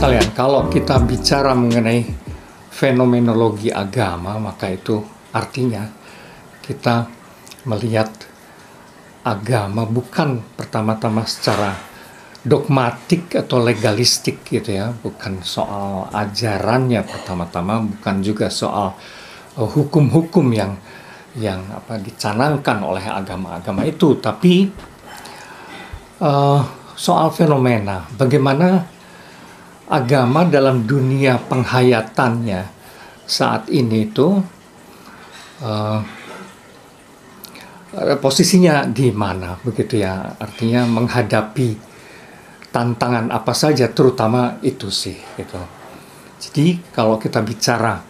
sekalian, kalau kita bicara mengenai fenomenologi agama, maka itu artinya kita melihat agama bukan pertama-tama secara dogmatik atau legalistik gitu ya, bukan soal ajarannya pertama-tama, bukan juga soal hukum-hukum yang dicanangkan oleh agama-agama itu, tapi soal fenomena, bagaimana agama dalam dunia penghayatannya saat ini itu posisinya di mana, begitu ya, artinya menghadapi tantangan apa saja, terutama itu sih gitu. Jadi kalau kita bicara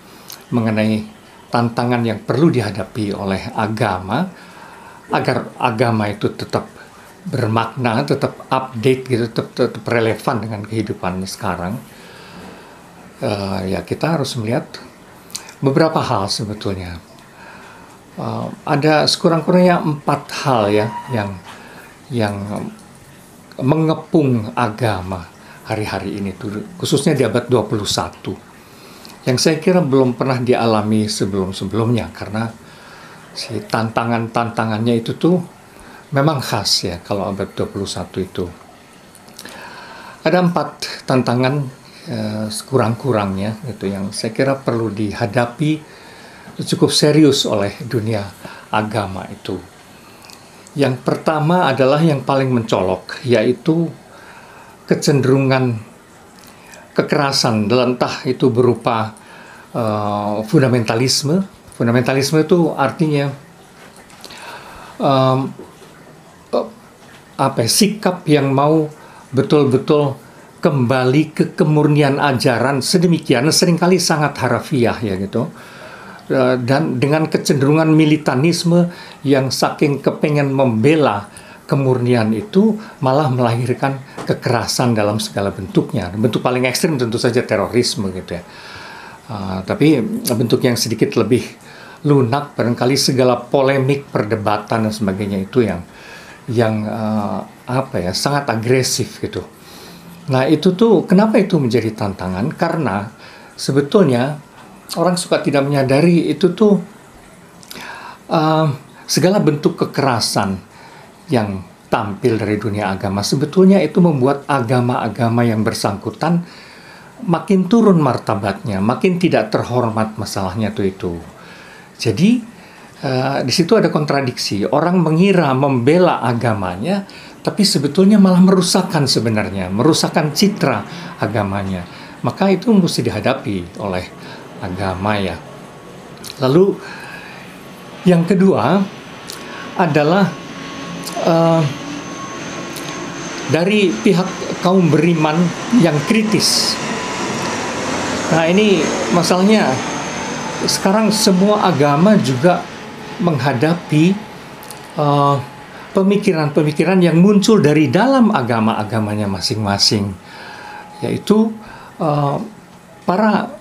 mengenai tantangan yang perlu dihadapi oleh agama agar agama itu tetap bermakna, tetap update gitu, tetap relevan dengan kehidupan sekarang, ya kita harus melihat beberapa hal sebetulnya. Ada sekurang-kurangnya 4 hal ya yang mengepung agama hari-hari ini tuh, khususnya di abad 21, yang saya kira belum pernah dialami sebelum-sebelumnya, karena si tantangannya itu tuh memang khas ya kalau abad 21 itu. Ada 4 tantangan sekurang-kurangnya gitu yang saya kira perlu dihadapi cukup serius oleh dunia agama itu. Yang pertama adalah yang paling mencolok, yaitu kecenderungan kekerasan, entah itu berupa fundamentalisme. Fundamentalisme itu artinya sikap yang mau betul-betul kembali ke kemurnian ajaran sedemikian, seringkali sangat harafiah ya gitu, dan dengan kecenderungan militanisme yang saking kepengen membela kemurnian itu malah melahirkan kekerasan dalam segala bentuknya. Bentuk paling ekstrim tentu saja terorisme gitu ya, tapi bentuk yang sedikit lebih lunak barangkali segala polemik, perdebatan dan sebagainya itu yang sangat agresif gitu. Nah itu tuh kenapa itu menjadi tantangan, karena sebetulnya orang suka tidak menyadari itu tuh segala bentuk kekerasan yang tampil dari dunia agama sebetulnya itu membuat agama-agama yang bersangkutan makin turun martabatnya, makin tidak terhormat masalahnya tuh itu. Jadi di situ ada kontradiksi. Orang mengira membela agamanya, tapi sebetulnya malah merusakkan citra agamanya. Maka itu mesti dihadapi oleh agama ya. Lalu yang kedua adalah dari pihak kaum beriman yang kritis. Nah ini masalahnya, sekarang semua agama juga menghadapi pemikiran-pemikiran yang muncul dari dalam agama-agamanya masing-masing, yaitu para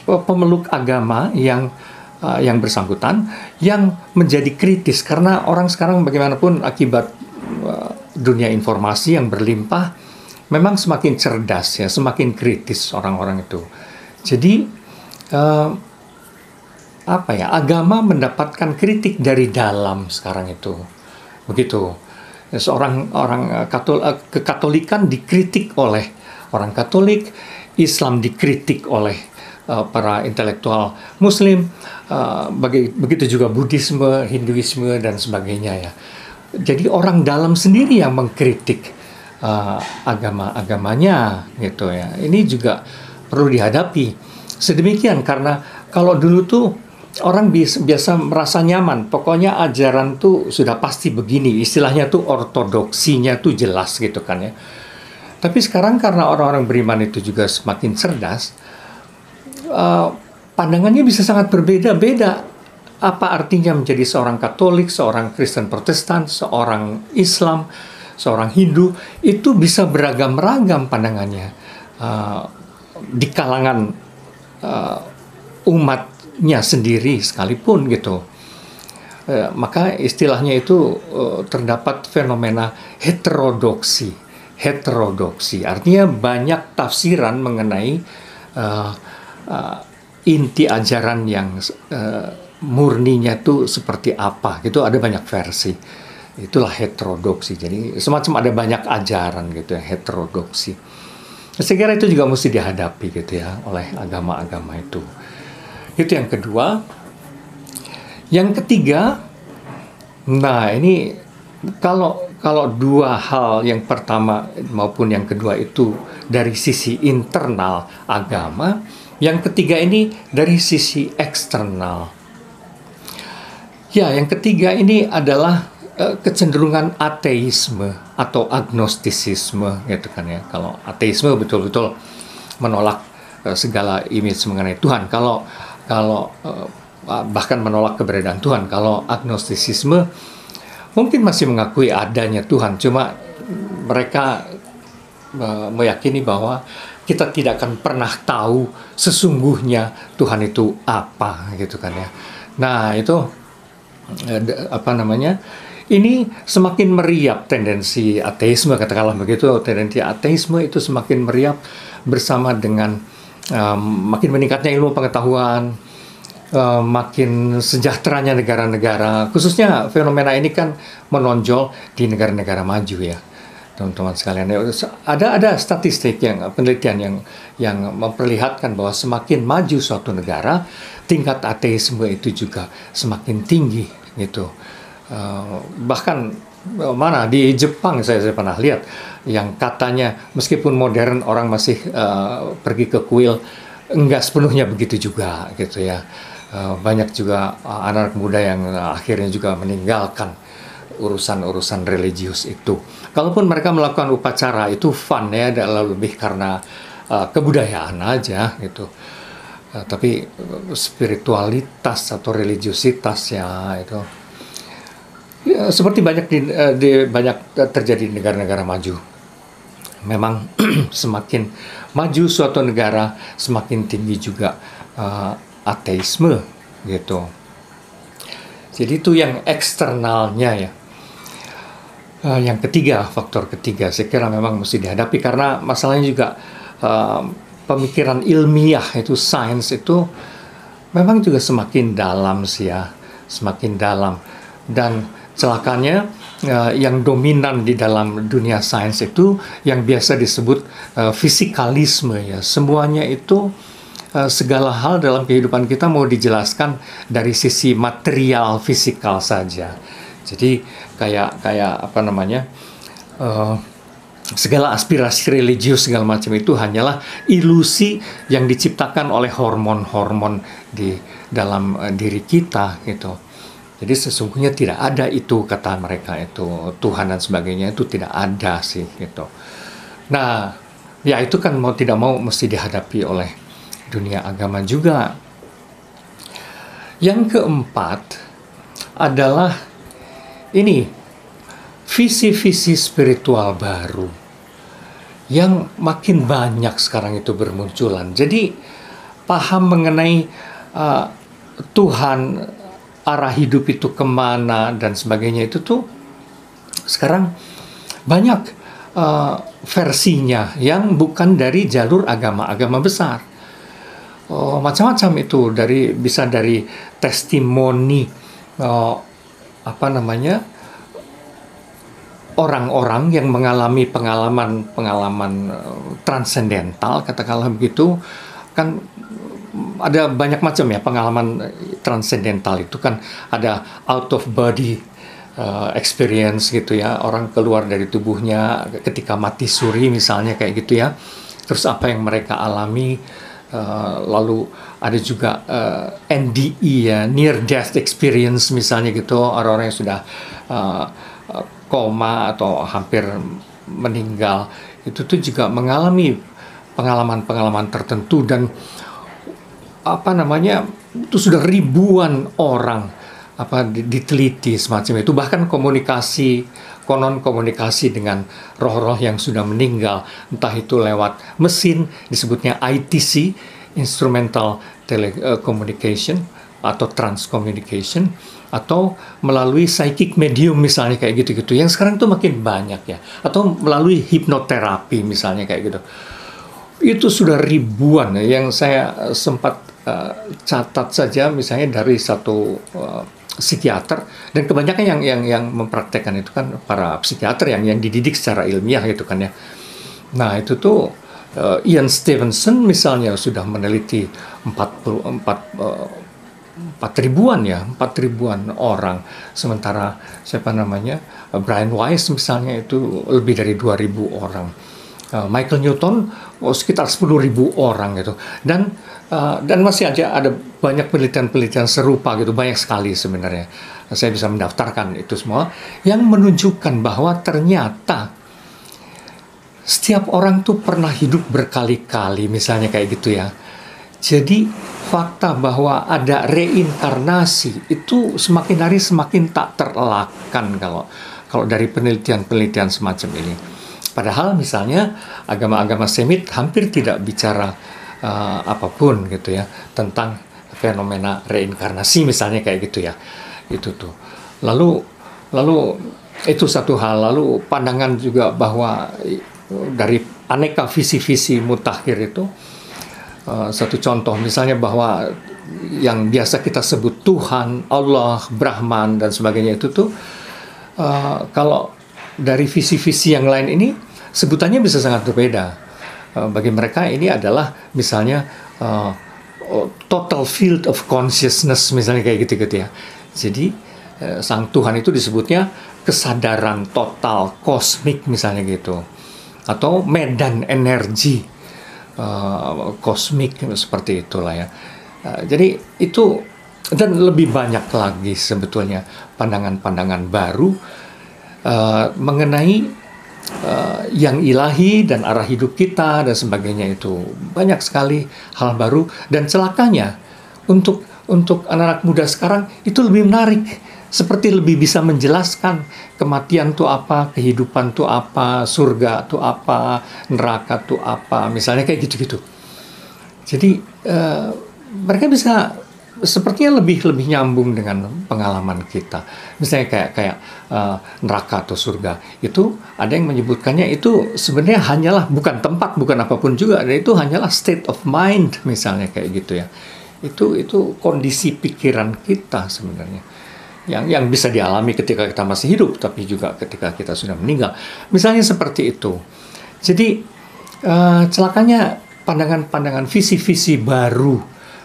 pemeluk agama yang bersangkutan yang menjadi kritis, karena orang sekarang bagaimanapun akibat dunia informasi yang berlimpah memang semakin cerdas ya, semakin kritis orang-orang itu. Jadi agama mendapatkan kritik dari dalam sekarang itu, begitu. Seorang kekatolikan dikritik oleh orang Katolik, Islam dikritik oleh para intelektual Muslim, begitu juga Buddhisme, Hinduisme dan sebagainya ya. Jadi orang dalam sendiri yang mengkritik agamanya gitu ya. Ini juga perlu dihadapi sedemikian, karena kalau dulu tuh orang biasa merasa nyaman, pokoknya ajaran tuh sudah pasti begini, istilahnya tuh ortodoksinya tuh jelas gitu kan ya. Tapi sekarang karena orang-orang beriman itu juga semakin cerdas, pandangannya bisa sangat berbeda-beda. Apa artinya menjadi seorang Katolik, seorang Kristen Protestan, seorang Islam, seorang Hindu, itu bisa beragam-ragam pandangannya di kalangan umatnya sendiri sekalipun gitu. Maka istilahnya itu terdapat fenomena heterodoksi heterodoksi. Artinya banyak tafsiran mengenai uh, uh, inti ajaran yang murninya itu seperti apa. Gitu ada banyak versi. Itulah heterodoksi. Jadi semacam ada banyak ajaran gitu ya, heterodoksi. Saya kira itu juga mesti dihadapi gitu ya oleh agama-agama itu. Itu yang kedua. Yang ketiga, nah ini kalau dua hal, yang pertama maupun yang kedua itu dari sisi internal agama, yang ketiga ini dari sisi eksternal. Ya, yang ketiga ini adalah kecenderungan ateisme atau agnostisisme gitu kan ya. Kalau ateisme betul-betul menolak segala image mengenai Tuhan. Kalau bahkan menolak keberadaan Tuhan. Kalau agnostisisme mungkin masih mengakui adanya Tuhan, cuma mereka meyakini bahwa kita tidak akan pernah tahu sesungguhnya Tuhan itu apa gitu kan ya. Nah, itu apa namanya? Ini semakin meriap tendensi ateisme, katakanlah begitu. Tendensi ateisme itu semakin meriap bersama dengan makin meningkatnya ilmu pengetahuan, makin sejahteranya negara-negara, khususnya fenomena ini kan menonjol di negara-negara maju ya, teman-teman sekalian. Ada statistik penelitian yang memperlihatkan bahwa semakin maju suatu negara, tingkat ateisme itu juga semakin tinggi gitu. Bahkan mana di Jepang saya pernah lihat yang katanya meskipun modern orang masih pergi ke kuil, enggak sepenuhnya begitu juga gitu ya. Banyak juga anak muda yang akhirnya juga meninggalkan urusan-urusan religius itu. Kalaupun mereka melakukan upacara itu fun ya, lebih karena kebudayaan aja gitu. Tapi spiritualitas atau religiusitas ya itu ya, seperti banyak banyak terjadi di negara-negara maju. Memang semakin maju suatu negara, semakin tinggi juga ateisme gitu. Jadi itu yang eksternalnya ya. Yang ketiga, faktor ketiga, saya kira memang mesti dihadapi karena masalahnya juga pemikiran ilmiah itu, sains itu memang juga semakin dalam sih ya, semakin dalam. Dan celakanya yang dominan di dalam dunia sains itu yang biasa disebut fisikalisme ya. Semuanya itu segala hal dalam kehidupan kita mau dijelaskan dari sisi material fisikal saja. Jadi kayak apa namanya, segala aspirasi religius segala macam itu hanyalah ilusi yang diciptakan oleh hormon-hormon di dalam diri kita gitu. Jadi sesungguhnya tidak ada itu, kata mereka itu Tuhan dan sebagainya itu tidak ada sih gitu. Nah, ya itu kan mau tidak mau mesti dihadapi oleh dunia agama juga. Yang keempat adalah ini, visi-visi spiritual baru yang makin banyak sekarang itu bermunculan. Jadi paham mengenai Tuhan, arah hidup itu kemana dan sebagainya itu tuh sekarang banyak versinya yang bukan dari jalur agama-agama besar. Macam-macam itu, bisa dari testimoni apa namanya, orang-orang yang mengalami pengalaman transendental, katakanlah begitu. Kan ada banyak macam ya pengalaman transendental itu, kan ada out of body experience gitu ya, orang keluar dari tubuhnya ketika mati suri misalnya kayak gitu ya. Terus apa yang mereka alami, lalu ada juga NDE ya, near death experience misalnya gitu, orang-orang yang sudah koma atau hampir meninggal, itu tuh juga mengalami pengalaman-pengalaman tertentu. Dan apa namanya, itu sudah ribuan orang diteliti semacam itu. Bahkan konon komunikasi dengan roh-roh yang sudah meninggal, entah itu lewat mesin disebutnya ITC, instrumental telecommunication, atau transcommunication, atau melalui psychic medium misalnya kayak gitu-gitu. Yang sekarang tuh makin banyak ya. Atau melalui hipnoterapi misalnya kayak gitu. Itu sudah ribuan ya, yang saya sempat catat saja misalnya dari satu psikiater, dan kebanyakan yang mempraktekkan itu kan para psikiater yang dididik secara ilmiah gitu kan ya. Nah itu tuh Ian Stevenson misalnya sudah meneliti 4 ribuan orang, sementara Brian Weiss misalnya itu lebih dari 2.000 orang. Michael Newton sekitar 10.000 orang gitu, dan masih aja ada banyak penelitian-penelitian serupa gitu, banyak sekali sebenarnya. Saya bisa mendaftarkan itu semua yang menunjukkan bahwa ternyata setiap orang tuh pernah hidup berkali-kali misalnya kayak gitu ya. Jadi fakta bahwa ada reinkarnasi itu semakin hari semakin tak terelakkan kalau dari penelitian-penelitian semacam ini. Padahal misalnya agama-agama Semit hampir tidak bicara apapun gitu ya tentang fenomena reinkarnasi misalnya kayak gitu ya. Itu tuh. Lalu itu satu hal. Lalu pandangan juga bahwa dari aneka visi-visi mutakhir itu, satu contoh misalnya bahwa yang biasa kita sebut Tuhan, Allah, Brahman dan sebagainya itu tuh kalau dari visi-visi yang lain ini sebutannya bisa sangat berbeda. Bagi mereka ini adalah misalnya total field of consciousness misalnya kayak gitu-gitu ya. Jadi sang Tuhan itu disebutnya kesadaran total kosmik misalnya gitu, atau medan energi kosmik seperti itulah ya. Jadi itu, dan lebih banyak lagi sebetulnya pandangan-pandangan baru mengenai yang ilahi dan arah hidup kita dan sebagainya. Itu banyak sekali hal baru, dan celakanya untuk anak-anak muda sekarang itu lebih menarik, seperti lebih bisa menjelaskan kematian itu apa, kehidupan itu apa, surga itu apa, neraka itu apa, misalnya kayak gitu-gitu. Jadi mereka bisa sepertinya lebih nyambung dengan pengalaman kita. Misalnya kayak neraka atau surga, itu ada yang menyebutkannya itu sebenarnya hanyalah bukan tempat, bukan apapun juga, dan itu hanyalah state of mind misalnya kayak gitu ya. Itu kondisi pikiran kita sebenarnya, yang bisa dialami ketika kita masih hidup, tapi juga ketika kita sudah meninggal. Misalnya seperti itu. Jadi celakanya pandangan-pandangan visi-visi baru,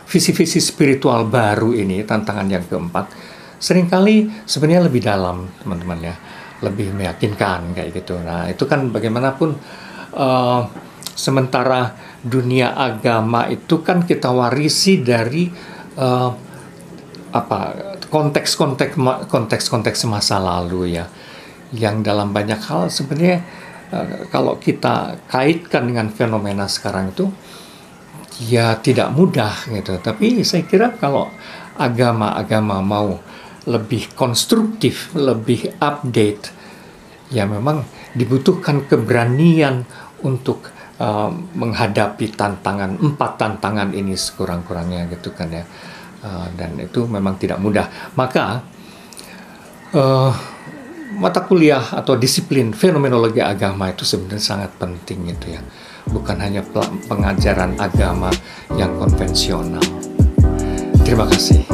visi-visi spiritual baru ini, tantangan yang keempat, seringkali sebenarnya lebih dalam, teman-teman ya, lebih meyakinkan kayak gitu. Nah itu kan bagaimanapun sementara dunia agama itu kan kita warisi dari konteks masa lalu ya, yang dalam banyak hal sebenarnya kalau kita kaitkan dengan fenomena sekarang itu ya tidak mudah gitu. Tapi saya kira kalau agama-agama mau lebih konstruktif, lebih update, ya memang dibutuhkan keberanian untuk menghadapi 4 tantangan ini sekurang-kurangnya gitu kan ya. Dan itu memang tidak mudah. Maka mata kuliah atau disiplin fenomenologi agama itu sebenarnya sangat penting itu ya. Bukan hanya pengajaran agama yang konvensional. Terima kasih.